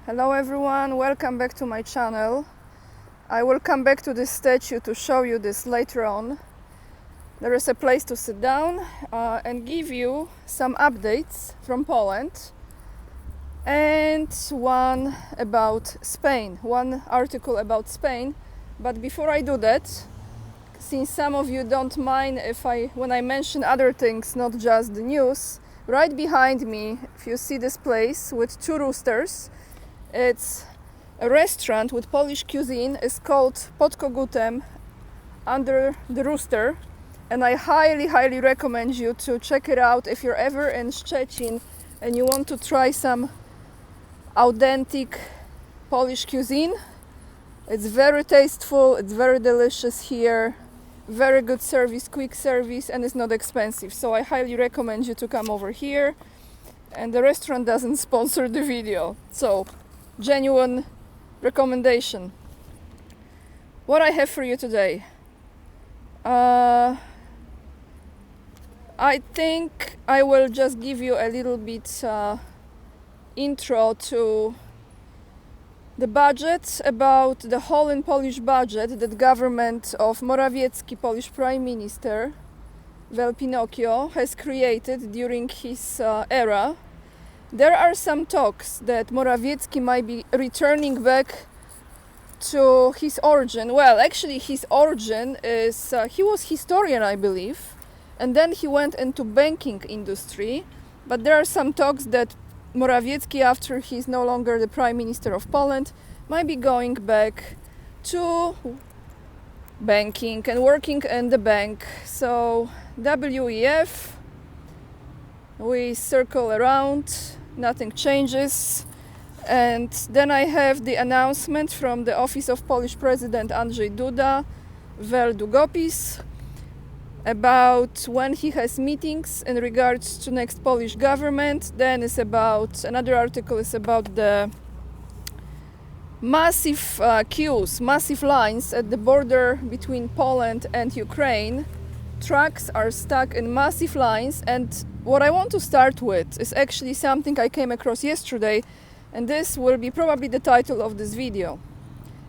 Hello everyone, welcome back to my channel. I will come back to this statue to show you this later on. There is a place to sit down and give you some updates from Poland and one about Spain, one article about Spain. But before I do that, since some of you don't mind when I mention other things, not just the news, right behind me, if you see this place with two roosters, it's a restaurant with Polish cuisine. It's called Pod Kogutem, under the rooster, and I highly recommend you to check it out if you're ever in Szczecin and you want to try some authentic Polish cuisine. It's very tasteful, it's very delicious here, very good service, quick service, and it's not expensive, so I highly recommend you to come over here. And the restaurant doesn't sponsor the video, so genuine recommendation. What I have for you today, I think I will just give you a little bit intro to the budget, about the whole in Polish budget that government of Morawiecki, Polish Prime Minister, Vel Pinocchio, has created during his era. There are some talks that Morawiecki might be returning back to his origin. Well, actually his origin is, he was historian, I believe, and then he went into banking industry. But there are some talks that Morawiecki, after he's no longer the Prime Minister of Poland, might be going back to banking and working in the bank. So WEF, we circle around, nothing changes. And then I have the announcement from the office of Polish President Andrzej Duda, Vel Długopis, about when he has meetings in regards to next Polish government. Then is about, another article is about the massive queues, massive lines at the border between Poland and Ukraine. Trucks are stuck in massive lines, and what I want to start with is actually something I came across yesterday, and this will be probably the title of this video.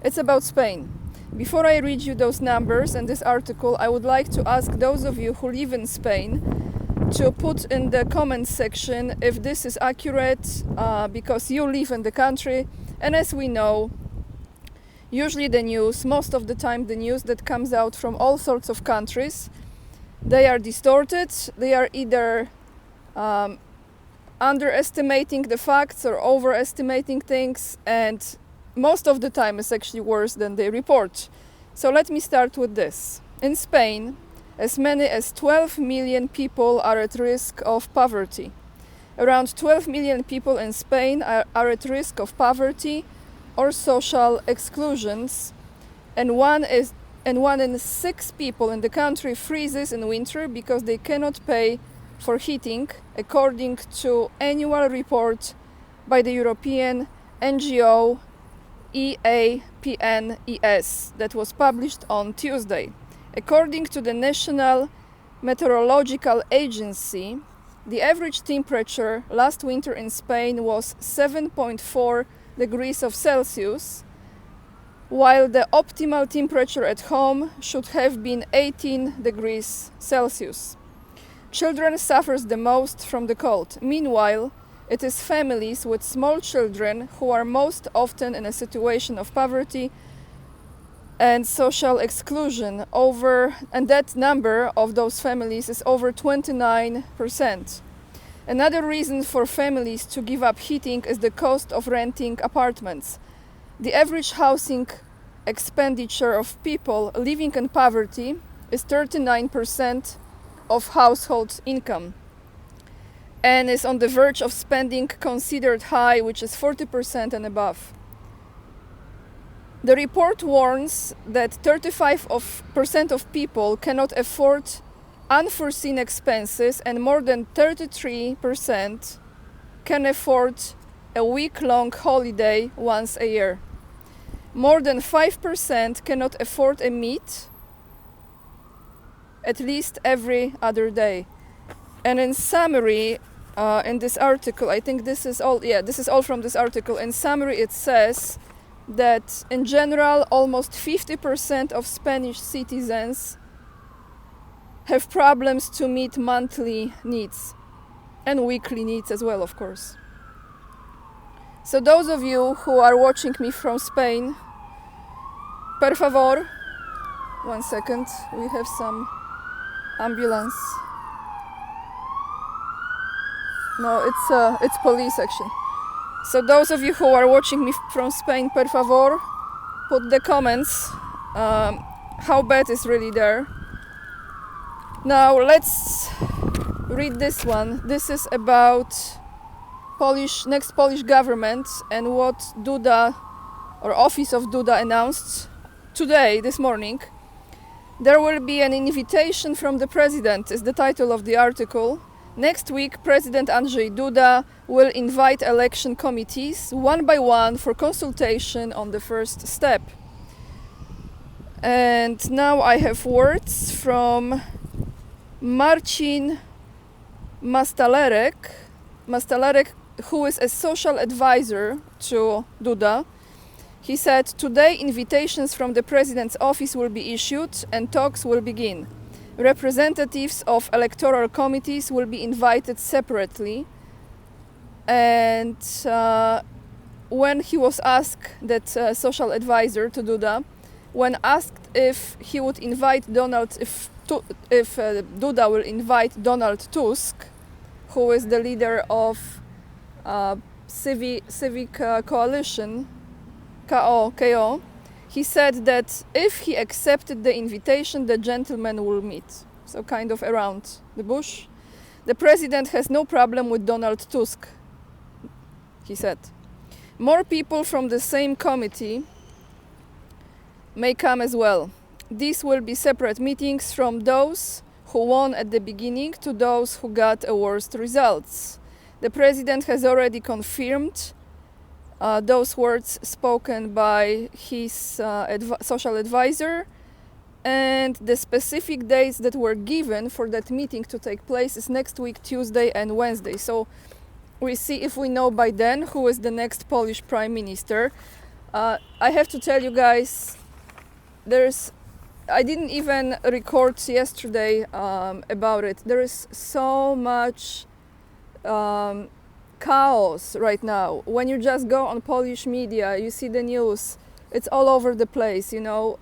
It's about Spain. Before I read you those numbers and this article, I would like to ask those of you who live in Spain to put in the comments section if this is accurate, because you live in the country, and as we know, usually the news, most of the time the news that comes out from all sorts of countries, they are distorted. They are either underestimating the facts or overestimating things, and most of the time it's actually worse than they report. So let me start with this. In Spain, as many as 12 million people are at risk of poverty. Around 12 million people in Spain are at risk of poverty or social exclusions, and one in 6 people in the country freezes in winter because they cannot pay for heating, according to annual report by the European NGO EAPNES that was published on Tuesday. According to the National Meteorological Agency, the average temperature last winter in Spain was 7.4 degrees Celsius, while the optimal temperature at home should have been 18 degrees Celsius. Children suffers the most from the cold. Meanwhile, it is families with small children who are most often in a situation of poverty and social exclusion, and that number of those families is over 29%. Another reason for families to give up heating is the cost of renting apartments. The average housing expenditure of people living in poverty is 39% of household income, and is on the verge of spending considered high, which is 40% and above. The report warns that 35% of people cannot afford unforeseen expenses, and more than 33% can afford a week-long holiday once a year. More than 5% cannot afford a meat at least every other day. And in summary, in this article, I think this is all from this article. In summary, it says that in general, almost 50% of Spanish citizens have problems to meet monthly needs and weekly needs as well, of course. So those of you who are watching me from Spain, per favor, 1 second, we have some ambulance. No, it's police actually. So those of you who are watching me from Spain, per favor, put the comments how bad is really there. Now let's read this one. This is about next Polish government and what Duda or office of Duda announced today, this morning. There will be an invitation from the president, is the title of the article. Next week, President Andrzej Duda will invite election committees one by one for consultation on the first step. And now I have words from Marcin Mastalerek, who is a social advisor to Duda. He said, today invitations from the president's office will be issued and talks will begin. Representatives of electoral committees will be invited separately. And when he was asked, that social advisor to Duda, when asked if he would invite if Duda will invite Donald Tusk, who is the leader of Civic Coalition, KO, he said that if he accepted the invitation, the gentlemen will meet. So kind of around the bush. The president has no problem with Donald Tusk, he said. More people from the same committee may come as well. These will be separate meetings, from those who won at the beginning to those who got worst results. The president has already confirmed those words spoken by his social advisor, and the specific dates that were given for that meeting to take place is next week, Tuesday and Wednesday. So we see if we know by then who is the next Polish prime minister. I have to tell you guys, I didn't even record yesterday about it. There is so much chaos right now. When you just go on Polish media, you see the news, it's all over the place, you know.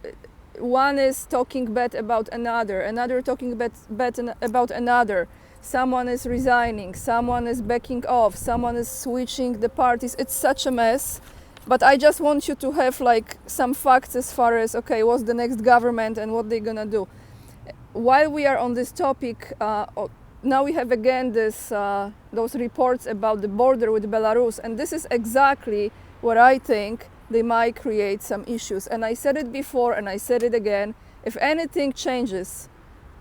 One is talking bad about another talking bad about another. Someone is resigning, someone is backing off, someone is switching the parties. It's such a mess. But I just want you to have like some facts as far as, okay, what's the next government and what they're gonna do. While we are on this topic, now we have again those reports about the border with Belarus, and this is exactly what I think they might create some issues. And I said it before and I said it again, if anything changes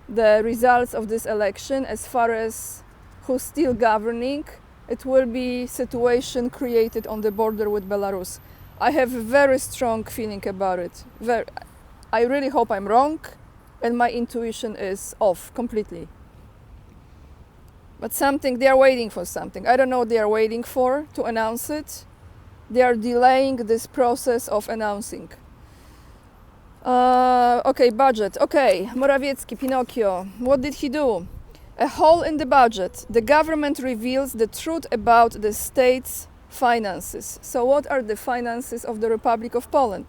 the results of this election as far as who's still governing, it will be situation created on the border with Belarus. I have a very strong feeling about it. I really hope I'm wrong and my intuition is off completely. But they are waiting for something. I don't know what they are waiting for to announce it. They are delaying this process of announcing. Okay, budget. Okay, Morawiecki, Pinocchio. What did he do? A hole in the budget. The government reveals the truth about the state's finances. So what are the finances of the Republic of Poland?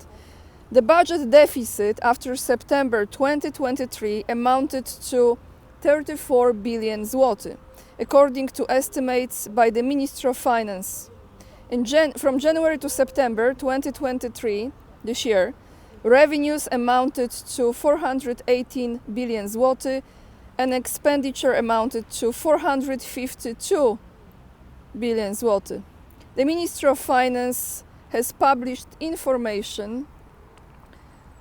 The budget deficit after September 2023 amounted to 34 billion zloty, according to estimates by the Ministry of Finance. From January to September 2023, this year, revenues amounted to 418 billion zloty, and expenditure amounted to 452 billion zloty. The Ministry of Finance has published information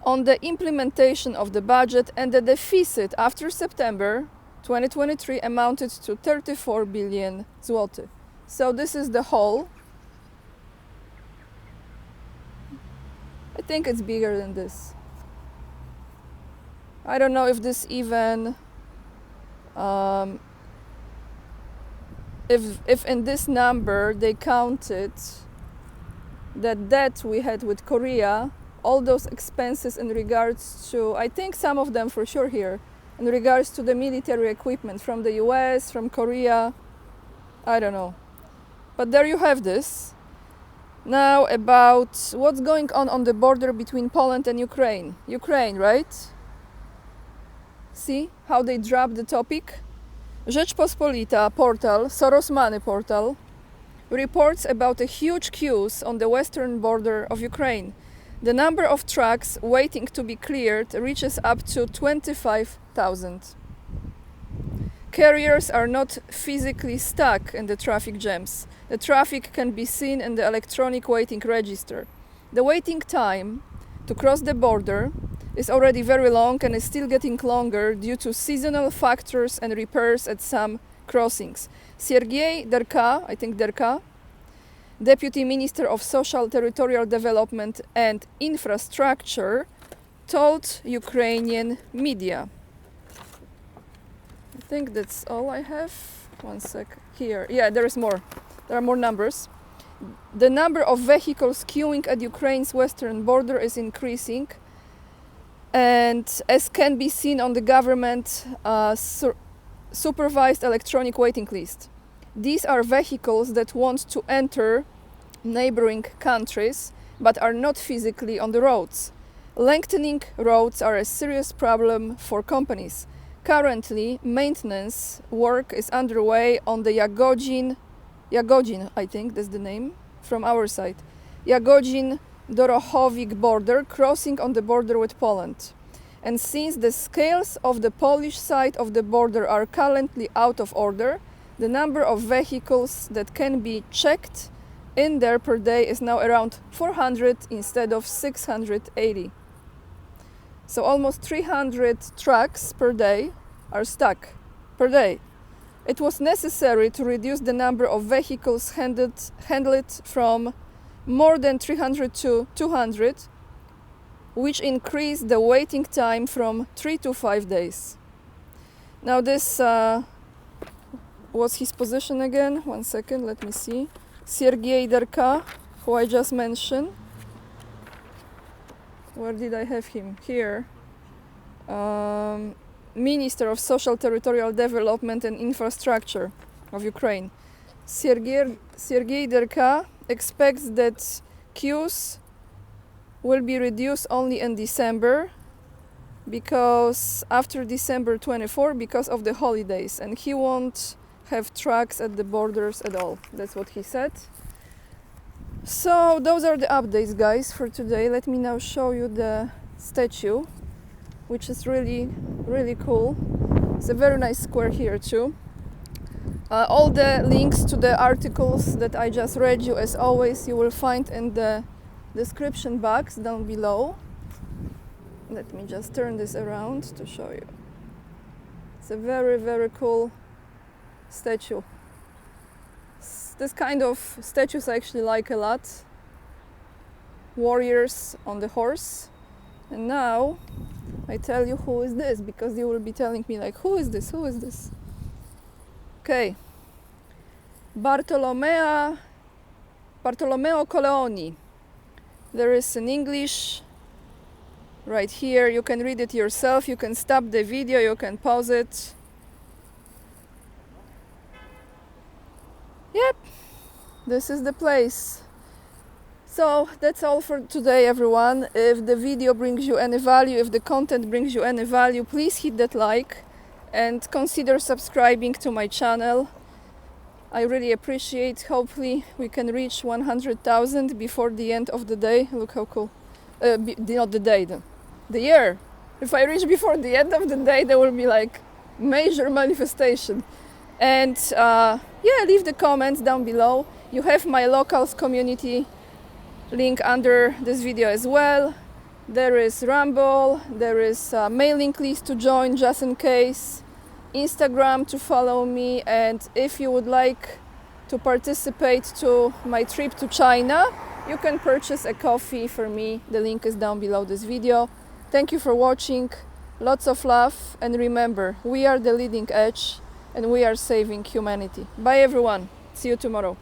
on the implementation of the budget, and the deficit after September 2023 amounted to 34 billion zloty. So this is the whole. I think it's bigger than this. I don't know if this even if in this number they counted that debt we had with Korea, all those expenses in regards to, I think some of them for sure here, in regards to the military equipment from the US, from Korea, I don't know. But there you have this. Now about what's going on the border between Poland and Ukraine. Ukraine, right? See how they dropped the topic? Rzeczpospolita portal, Soros Money portal, reports about a huge queues on the western border of Ukraine. The number of trucks waiting to be cleared reaches up to 25,000. Carriers are not physically stuck in the traffic jams. The traffic can be seen in the electronic waiting register. The waiting time to cross the border is already very long and is still getting longer due to seasonal factors and repairs at some crossings. Sergei Derka, I think Derka, Deputy Minister of Social, Territorial Development and Infrastructure, told Ukrainian media. I think that's all I have. One sec. Here. Yeah, there is more. There are more numbers. The number of vehicles queuing at Ukraine's western border is increasing, and as can be seen on the government supervised electronic waiting list. These are vehicles that want to enter neighboring countries but are not physically on the roads. Lengthening roads are a serious problem for companies. Currently, maintenance work is underway on the Jagodzin, I think that's the name, from our side. Jagodzin-Dorochowicz border, crossing on the border with Poland. And since the scales of the Polish side of the border are currently out of order, the number of vehicles that can be checked in there per day is now around 400 instead of 680. So almost 300 trucks per day are stuck per day. It was necessary to reduce the number of vehicles handled from more than 300 to 200, which increased the waiting time from 3 to 5 days. Now this was his position again. One second, let me see. Sergei Derka, who I just mentioned. Where did I have him? Here. Minister of Social, Territorial Development and Infrastructure of Ukraine. Sergei Derka expects that queues will be reduced only in December, because after December 24, because of the holidays, and he won't have trucks at the borders at all. That's what he said. So those are the updates, guys, for today. Let me now show you the statue, which is really, really cool. It's a very nice square here too. All the links to the articles that I just read you, as always, you will find in the description box down below. Let me just turn this around to show you. It's a very, very cool statue. This kind of statues I actually like a lot. Warriors on the horse. And now I tell you who is this, because you will be telling me like, who is this? Who is this? Okay. Bartolomeo Colleoni. There is an English right here. You can read it yourself. You can stop the video. You can pause it. Yep, this is the place. So that's all for today, everyone. If the video brings you any value, if the content brings you any value, please hit that like and consider subscribing to my channel. I really appreciate. Hopefully we can reach 100,000 before the end of the day. Look how cool. Not the day, the year. If I reach before the end of the day, there will be like major manifestation. And yeah, leave the comments down below. You have my locals community link under this video as well. There is Rumble, there is a mailing list to join just in case, Instagram to follow me, and if you would like to participate to my trip to China, you can purchase a coffee for me. The link is down below this video. Thank you for watching. Lots of love, and remember, we are the leading edge. and we are saving humanity. Bye everyone. See you tomorrow.